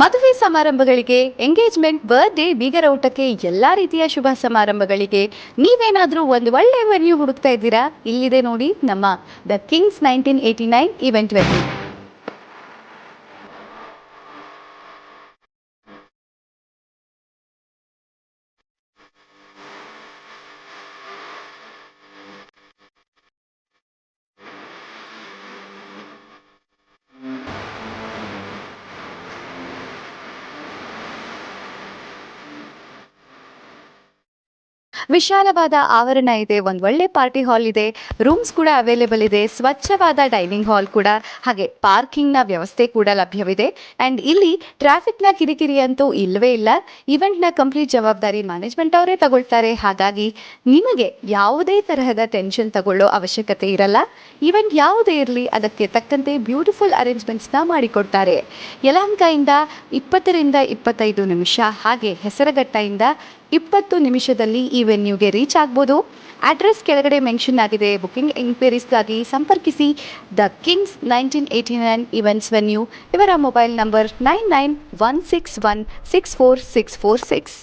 ಮದುವೆ ಸಮಾರಂಭಗಳಿಗೆ, engagement, birthday, ಬೀಗರ ಊಟಕ್ಕೆ ಎಲ್ಲಾ ರೀತಿಯ ಶುಭ ಸಮಾರಂಭಗಳಿಗೆ ನೀವೇನಾದರೂ ಒಂದು ಒಳ್ಳೆ ವೆನ್ಯೂ ಹುಡುಕ್ತಾ ಇದ್ದೀರಾ? ಇಲ್ಲಿದೆ ನೋಡಿ ನಮ್ಮ ದ ಕಿಂಗ್ಸ್ 1989 ಇವೆಂಟ್ ವೆನ್ಯೂ. ವಿಶಾಲವಾದ ಆವರಣ ಇದೆ, ಒಂದು ಒಳ್ಳೆ ಪಾರ್ಟಿ ಹಾಲ್ ಇದೆ, ರೂಮ್ಸ್ ಕೂಡ ಅವೈಲೇಬಲ್ ಇದೆ, ಸ್ವಚ್ಛವಾದ ಡೈನಿಂಗ್ ಹಾಲ್ ಕೂಡ, ಹಾಗೆ ಪಾರ್ಕಿಂಗ್ನ ವ್ಯವಸ್ಥೆ ಕೂಡ ಲಭ್ಯವಿದೆ. ಆ್ಯಂಡ್ ಇಲ್ಲಿ ಟ್ರಾಫಿಕ್ನ ಕಿರಿಕಿರಿ ಅಂತೂ ಇಲ್ಲವೇ ಇಲ್ಲ. ಇವೆಂಟ್ನ ಕಂಪ್ಲೀಟ್ ಜವಾಬ್ದಾರಿ ಮ್ಯಾನೇಜ್ಮೆಂಟ್ ಅವರೇ ತಗೊಳ್ತಾರೆ. ಹಾಗಾಗಿ ನಿಮಗೆ ಯಾವುದೇ ತರಹದ ಟೆನ್ಷನ್ ತಗೊಳ್ಳೋ ಅವಶ್ಯಕತೆ ಇರಲ್ಲ. ಇವೆಂಟ್ ಯಾವುದೇ ಇರಲಿ ಅದಕ್ಕೆ ತಕ್ಕಂತೆ ಬ್ಯೂಟಿಫುಲ್ ಅರೇಂಜ್ಮೆಂಟ್ಸ್ನ ಮಾಡಿಕೊಡ್ತಾರೆ. ಯಲಹಂಕದಿಂದ 20ರಿಂದ 25 ನಿಮಿಷ, ಹಾಗೆ ಹೆಸರಘಟ್ಟದಿಂದ 20 ನಿಮಿಷದಲ್ಲಿ ಈ ವೆನ್ಯೂಗೆ ರೀಚ್ ಆಗ್ಬೋದು. ಅಡ್ರೆಸ್ ಕೆಳಗಡೆ ಮೆನ್ಷನ್ ಆಗಿದೆ. ಬುಕಿಂಗ್ ಎಂಕ್ವೈರೀಸ್ಗಾಗಿ ಸಂಪರ್ಕಿಸಿ ದ ಕಿಂಗ್ಸ್ 1989 ಇವೆಂಟ್ಸ್ ವೆನ್ಯೂ. ಇವರ ಮೊಬೈಲ್ ನಂಬರ್ 9916164646.